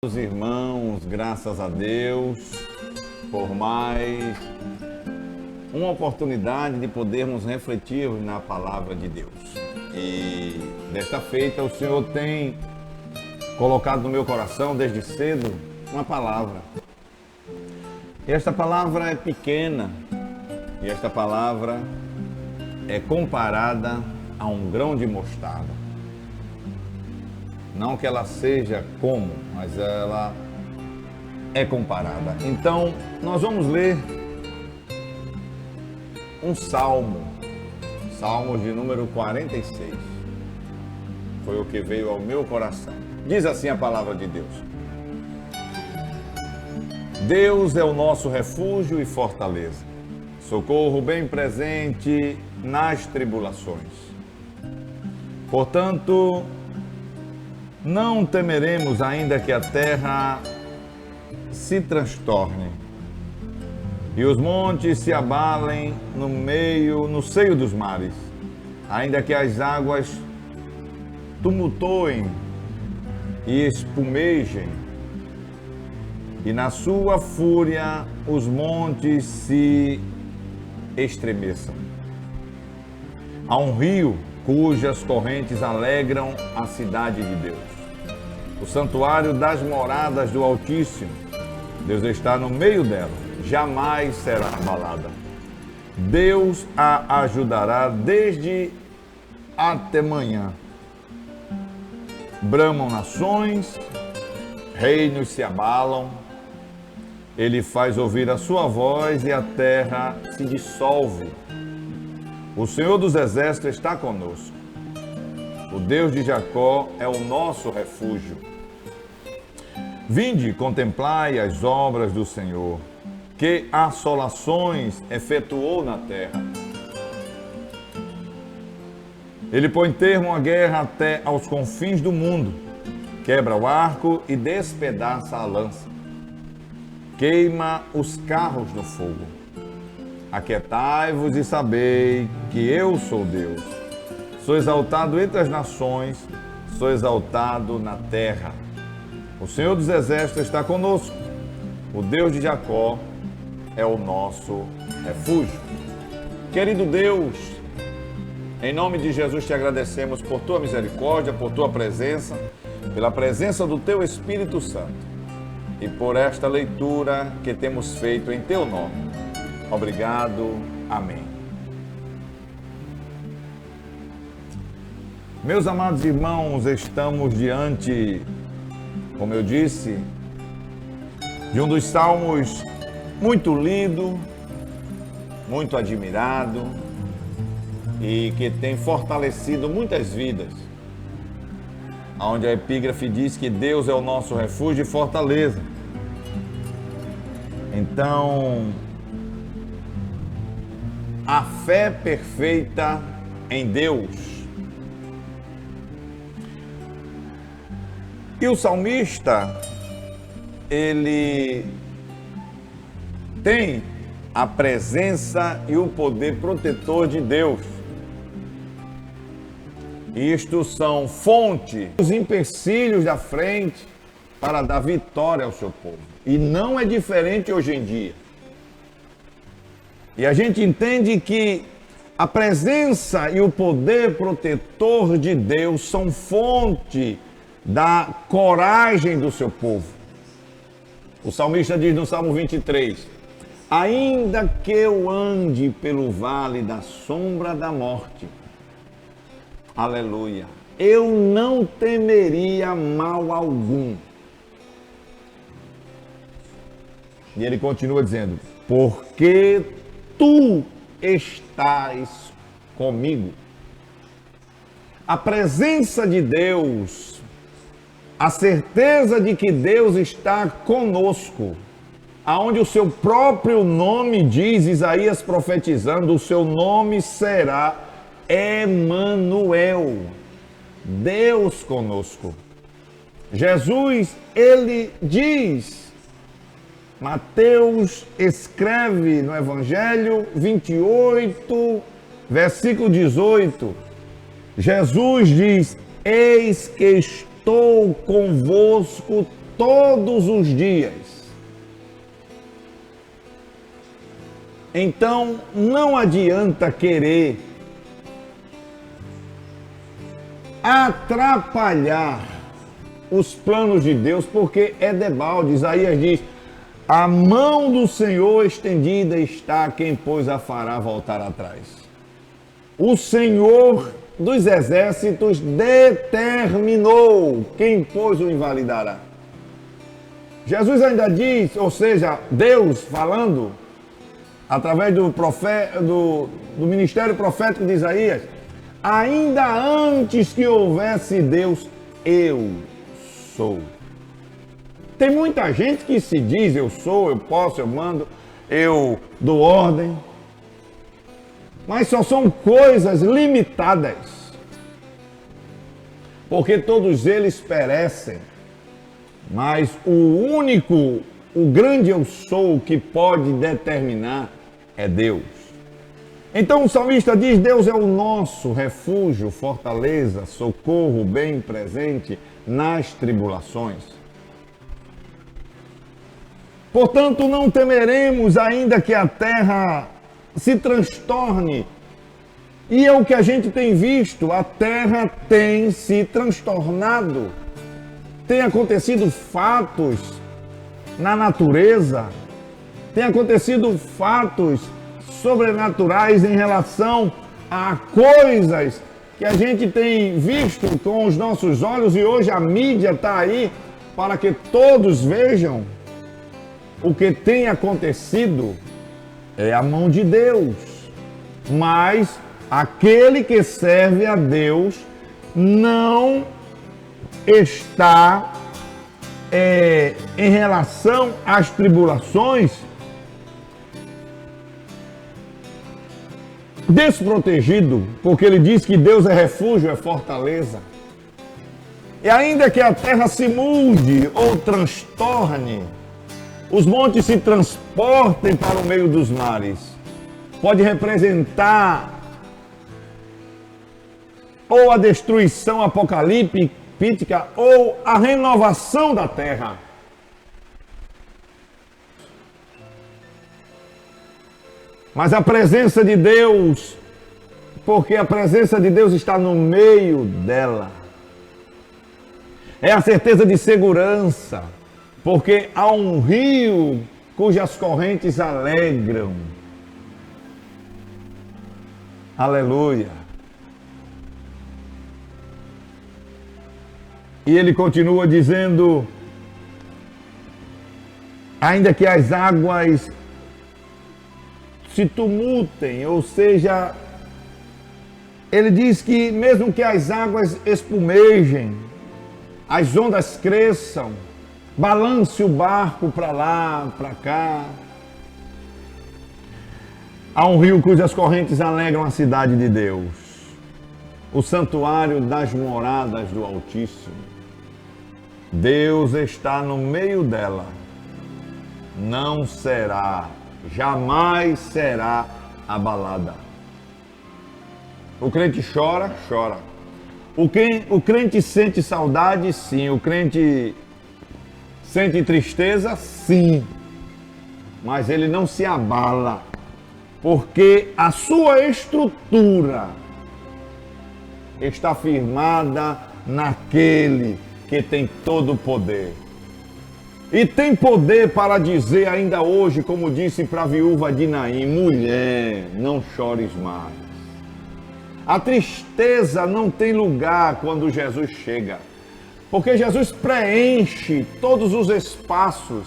Meus irmãos, graças a Deus por mais uma oportunidade de podermos refletir na palavra de Deus. E desta feita o Senhor tem colocado no meu coração desde cedo uma palavra. E esta palavra é pequena e esta palavra é comparada a um grão de mostarda. Não que ela seja como, mas ela é comparada. Então, nós vamos ler um salmo, Salmo de número 46. Foi o que veio ao meu coração. Diz assim a palavra de Deus: Deus é o nosso refúgio e fortaleza, socorro bem presente nas tribulações. Portanto, não temeremos, ainda que a terra se transtorne e os montes se abalem no seio dos mares, ainda que as águas tumultuem e espumejem, e na sua fúria os montes se estremeçam. Há um rio cujas correntes alegram a cidade de Deus, o santuário das moradas do Altíssimo. Deus está no meio dela, jamais será abalada. Deus a ajudará desde até manhã. Bramam nações, reinos se abalam. Ele faz ouvir a sua voz e a terra se dissolve. O Senhor dos Exércitos está conosco. O Deus de Jacó é o nosso refúgio. Vinde, contemplai as obras do Senhor, que assolações efetuou na terra. Ele põe termo à guerra até aos confins do mundo, quebra o arco e despedaça a lança, queima os carros no fogo. Aquietai-vos e sabei que eu sou Deus. Sou exaltado entre as nações, sou exaltado na terra. O Senhor dos Exércitos está conosco. O Deus de Jacó é o nosso refúgio. Querido Deus, em nome de Jesus te agradecemos por tua misericórdia, por tua presença, pela presença do teu Espírito Santo e por esta leitura que temos feito em teu nome. Obrigado. Amém. Meus amados irmãos, estamos diante, como eu disse, de um dos salmos muito lido, muito admirado e que tem fortalecido muitas vidas, onde a epígrafe diz que Deus é o nosso refúgio e fortaleza. Então, a fé perfeita em Deus. E o salmista, ele tem a presença e o poder protetor de Deus. Isto são fonte, os empecilhos da frente para dar vitória ao seu povo. E não é diferente hoje em dia. E a gente entende que a presença e o poder protetor de Deus são fonte da coragem do seu povo. O salmista diz no Salmo 23: ainda que eu ande pelo vale da sombra da morte, aleluia, eu não temeria mal algum. E ele continua dizendo: porque tu estás comigo. A presença de Deus, a certeza de que Deus está conosco, aonde o seu próprio nome diz, Isaías profetizando, o seu nome será Emanuel, Deus conosco. Jesus, ele diz, Mateus escreve no Evangelho 28, versículo 18, Jesus diz: eis que estou convosco todos os dias. Então, não adianta querer atrapalhar os planos de Deus, porque é debalde. Isaías diz: a mão do Senhor estendida está, quem pois a fará voltar atrás. O Senhor dos exércitos determinou, quem pois o invalidará. Jesus ainda diz, ou seja, Deus falando através do ministério profético de Isaías: ainda antes que houvesse Deus, eu sou. Tem muita gente que se diz eu sou, eu posso, eu mando, eu dou ordem, mas só são coisas limitadas, porque todos eles perecem, mas o grande eu sou que pode determinar é Deus. Então o salmista diz: Deus é o nosso refúgio, fortaleza, socorro bem presente nas tribulações. Portanto, não temeremos, ainda que a terra se transtorne. E é o que a gente tem visto, a terra tem se transtornado. Tem acontecido fatos na natureza, tem acontecido fatos sobrenaturais em relação a coisas que a gente tem visto com os nossos olhos, e hoje a mídia está aí para que todos vejam. O que tem acontecido é a mão de Deus, mas aquele que serve a Deus não está em relação às tribulações desprotegido, porque ele diz que Deus é refúgio, é fortaleza. E ainda que a terra se mude ou transtorne, os montes se transportem para o meio dos mares, pode representar ou a destruição apocalíptica ou a renovação da terra. Mas a presença de Deus, porque a presença de Deus está no meio dela, é a certeza de segurança, porque há um rio cujas correntes alegram. Aleluia. E ele continua dizendo: ainda que as águas se tumultem, ou seja, ele diz que mesmo que as águas espumejem, as ondas cresçam, balance o barco para lá, para cá. Há um rio cujas correntes alegram a cidade de Deus, o santuário das moradas do Altíssimo. Deus está no meio dela. Não será, jamais será abalada. O crente chora, chora. O crente sente saudade, sim. O crente sente tristeza, sim. Mas ele não se abala, porque a sua estrutura está firmada naquele que tem todo o poder. E tem poder para dizer ainda hoje, como disse para a viúva de Naim: mulher, não chores mais. A tristeza não tem lugar quando Jesus chega, porque Jesus preenche todos os espaços.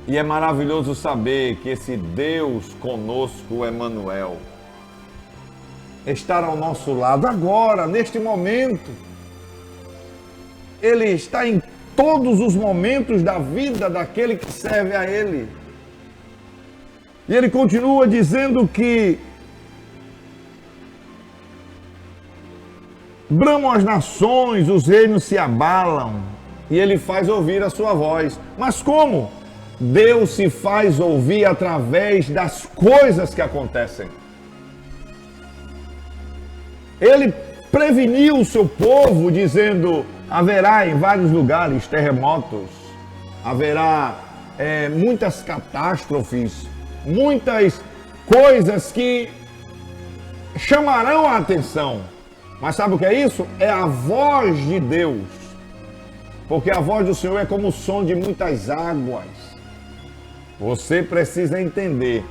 E é maravilhoso saber que esse Deus conosco, o Emanuel, está ao nosso lado agora, neste momento. Ele está em todos os momentos da vida daquele que serve a Ele. E ele continua dizendo que bramam as nações, os reinos se abalam, e ele faz ouvir a sua voz. Mas como? Deus se faz ouvir através das coisas que acontecem. Ele preveniu o seu povo, dizendo: haverá em vários lugares terremotos, haverá muitas catástrofes, muitas coisas que chamarão a atenção. Mas sabe o que é isso? É a voz de Deus. Porque a voz do Senhor é como o som de muitas águas. Você precisa entender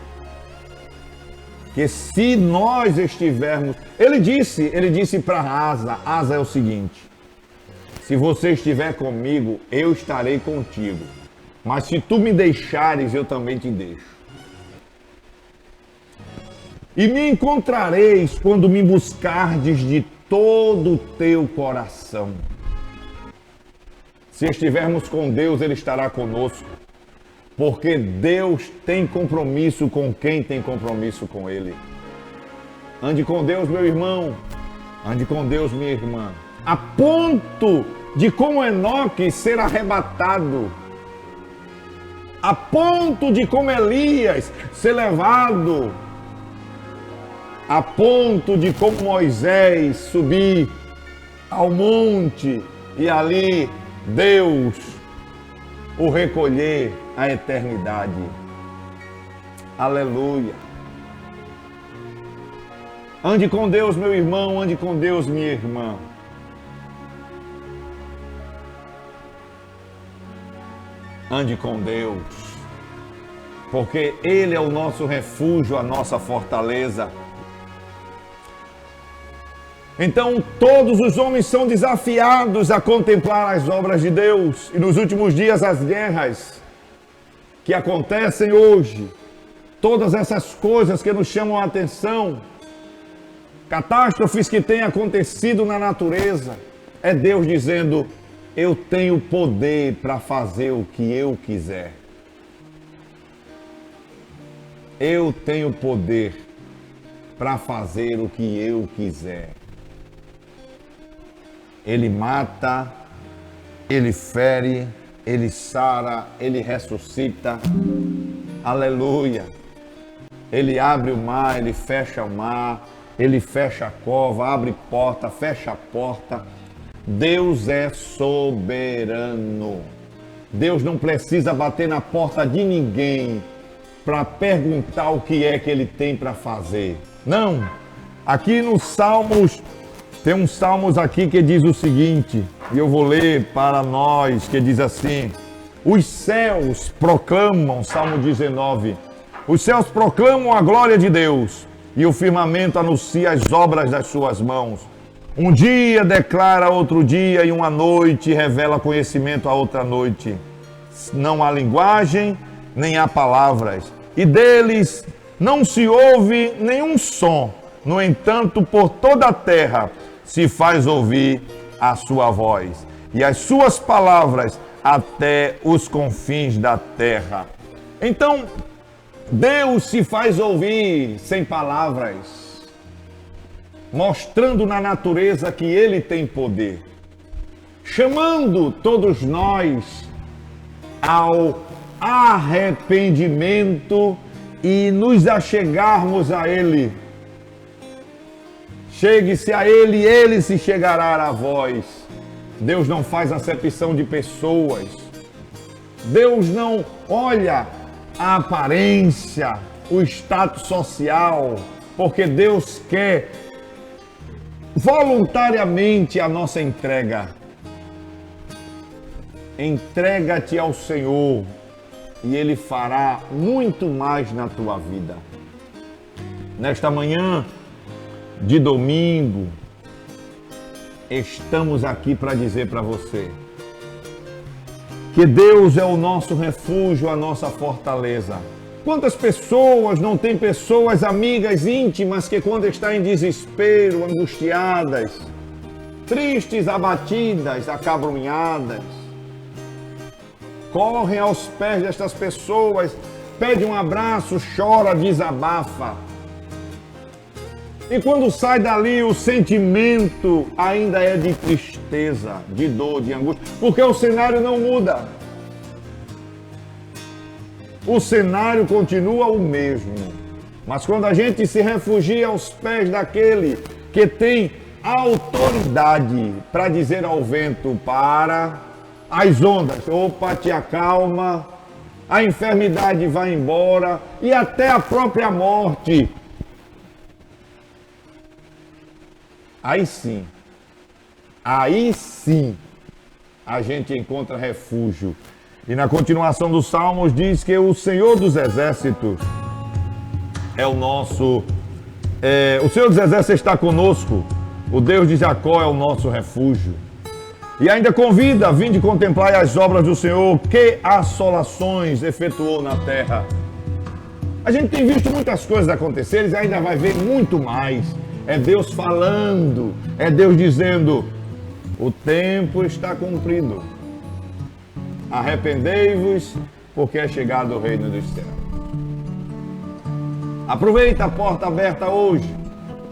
que se nós estivermos... Ele disse para Asa, Asa é o seguinte: se você estiver comigo, eu estarei contigo. Mas se tu me deixares, eu também te deixo. E me encontrareis quando me buscardes de todo o teu coração. Se estivermos com Deus, Ele estará conosco. Porque Deus tem compromisso com quem tem compromisso com Ele. Ande com Deus, meu irmão. Ande com Deus, minha irmã. A ponto de, como Enoque, ser arrebatado. A ponto de, como Elias, ser levado. A ponto de, como Moisés, subir ao monte e ali Deus o recolher à eternidade. Aleluia. Ande com Deus, meu irmão, ande com Deus, minha irmã. Ande com Deus, porque Ele é o nosso refúgio, a nossa fortaleza. Então, todos os homens são desafiados a contemplar as obras de Deus. E nos últimos dias, as guerras que acontecem hoje, todas essas coisas que nos chamam a atenção, catástrofes que têm acontecido na natureza, é Deus dizendo: eu tenho poder para fazer o que eu quiser. Eu tenho poder para fazer o que eu quiser. Ele mata, Ele fere, Ele sara, Ele ressuscita. Aleluia. Ele abre o mar, Ele fecha o mar, Ele fecha a cova, abre porta, fecha a porta. Deus é soberano. Deus não precisa bater na porta de ninguém para perguntar o que é que Ele tem para fazer. Não. Aqui nos Salmos, tem uns Salmos aqui que diz o seguinte, e eu vou ler para nós, que diz assim: os céus proclamam, Salmo 19, os céus proclamam a glória de Deus, e o firmamento anuncia as obras das suas mãos. Um dia declara outro dia, e uma noite revela conhecimento a outra noite. Não há linguagem, nem há palavras, e deles não se ouve nenhum som. No entanto, por toda a terra se faz ouvir a sua voz, e as suas palavras até os confins da terra. Então, Deus se faz ouvir sem palavras, mostrando na natureza que Ele tem poder, chamando todos nós ao arrependimento e nos achegarmos a Ele. Chegue-se a Ele e Ele se chegará a vós. Deus não faz acepção de pessoas. Deus não olha a aparência, o status social, porque Deus quer voluntariamente a nossa entrega. Entrega-te ao Senhor e Ele fará muito mais na tua vida. Nesta manhã de domingo, estamos aqui para dizer para você que Deus é o nosso refúgio, a nossa fortaleza. Quantas pessoas não têm pessoas amigas íntimas que, quando estão em desespero, angustiadas, tristes, abatidas, acabrunhadas, correm aos pés destas pessoas, pede um abraço, chora, desabafa. E quando sai dali, o sentimento ainda é de tristeza, de dor, de angústia, porque o cenário não muda. O cenário continua o mesmo. Mas quando a gente se refugia aos pés daquele que tem autoridade para dizer ao vento para, às ondas, opa, te acalma, a enfermidade vai embora e até a própria morte. Aí sim, a gente encontra refúgio. E na continuação dos Salmos diz que o Senhor dos Exércitos é o nosso... o Senhor dos Exércitos está conosco, o Deus de Jacó é o nosso refúgio. E ainda convida, vinde contemplar as obras do Senhor, que assolações efetuou na terra. A gente tem visto muitas coisas acontecerem e ainda vai ver muito mais. É Deus falando, é Deus dizendo, o tempo está cumprido. Arrependei-vos, porque é chegado o reino dos céus. Aproveita a porta aberta hoje.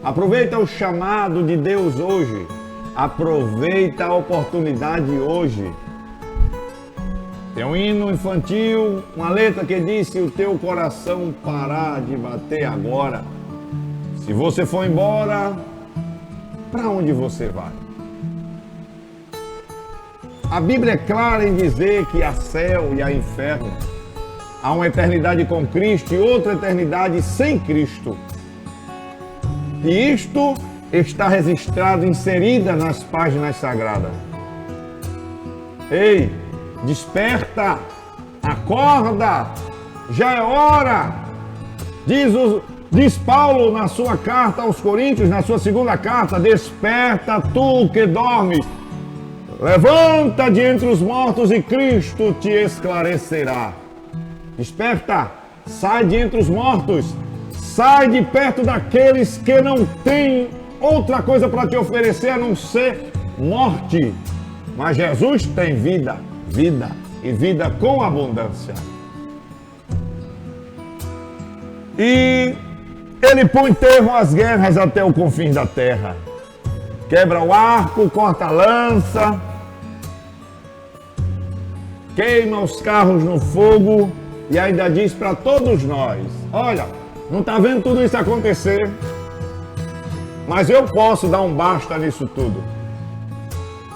Aproveita o chamado de Deus hoje. Aproveita a oportunidade hoje. Tem um hino infantil, uma letra que diz: se o teu coração parar de bater agora, se você for embora, para onde você vai? A Bíblia é clara em dizer que há céu e há inferno. Há uma eternidade com Cristo e outra eternidade sem Cristo. E isto está registrado, inserida nas páginas sagradas. Ei, desperta, acorda, já é hora. Diz Paulo na sua carta aos Coríntios, na sua segunda carta: desperta tu que dormes, levanta de entre os mortos e Cristo te esclarecerá. Desperta, sai de entre os mortos, sai de perto daqueles que não têm outra coisa para te oferecer a não ser morte. Mas Jesus tem vida, vida e vida com abundância. E ele põe termo às guerras até o confim da terra. Quebra o arco, corta a lança, queima os carros no fogo e ainda diz para todos nós: olha, não está vendo tudo isso acontecer, mas eu posso dar um basta nisso tudo.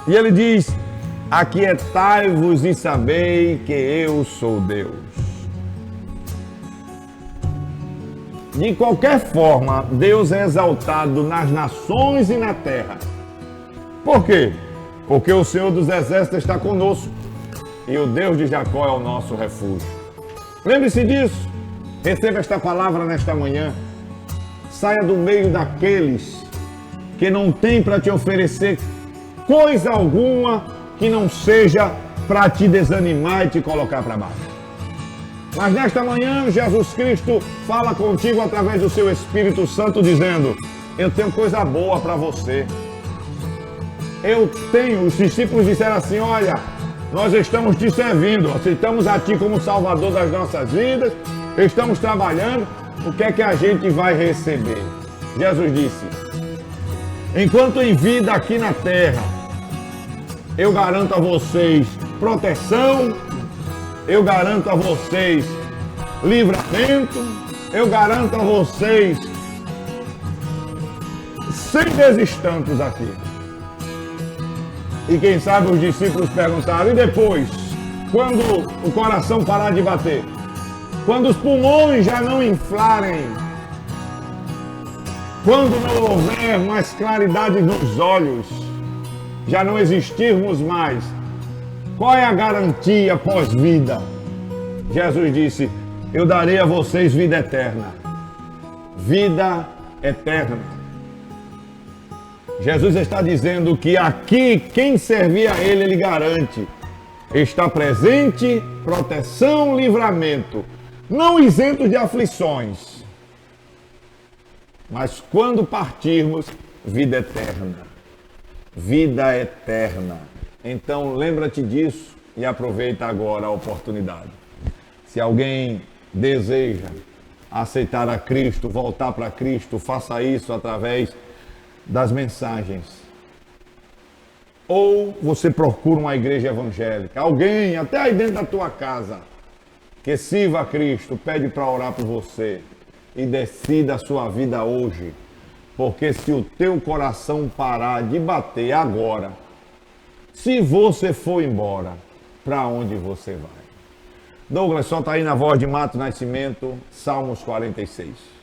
E ele diz: aquietai-vos e sabei que eu sou Deus. De qualquer forma, Deus é exaltado nas nações e na terra. Por quê? Porque o Senhor dos Exércitos está conosco e o Deus de Jacó é o nosso refúgio. Lembre-se disso. Receba esta palavra nesta manhã. Saia do meio daqueles que não têm para te oferecer coisa alguma que não seja para te desanimar e te colocar para baixo. Mas nesta manhã, Jesus Cristo fala contigo através do seu Espírito Santo, dizendo: eu tenho coisa boa para você. Os discípulos disseram assim: olha, nós estamos te servindo, aceitamos a ti como Salvador das nossas vidas, estamos trabalhando, o que é que a gente vai receber? Jesus disse: enquanto em vida aqui na terra, eu garanto a vocês proteção, eu garanto a vocês livramento, eu garanto a vocês 100 vezes tantos aqui. E quem sabe os discípulos perguntaram: e depois, quando o coração parar de bater? Quando os pulmões já não inflarem? Quando não houver mais claridade nos olhos? Já não existirmos mais? Qual é a garantia pós-vida? Jesus disse: eu darei a vocês vida eterna. Vida eterna. Jesus está dizendo que aqui, quem servir a Ele, Ele garante. Está presente, proteção, livramento. Não isento de aflições. Mas quando partirmos, vida eterna. Vida eterna. Então lembra-te disso e aproveita agora a oportunidade. Se alguém deseja aceitar a Cristo, voltar para Cristo, faça isso através das mensagens. Ou você procura uma igreja evangélica, alguém até aí dentro da tua casa que sirva a Cristo, pede para orar por você e decida a sua vida hoje. Porque se o teu coração parar de bater agora, se você for embora, para onde você vai? Douglas, solta aí na voz de Mato Nascimento, Salmos 46.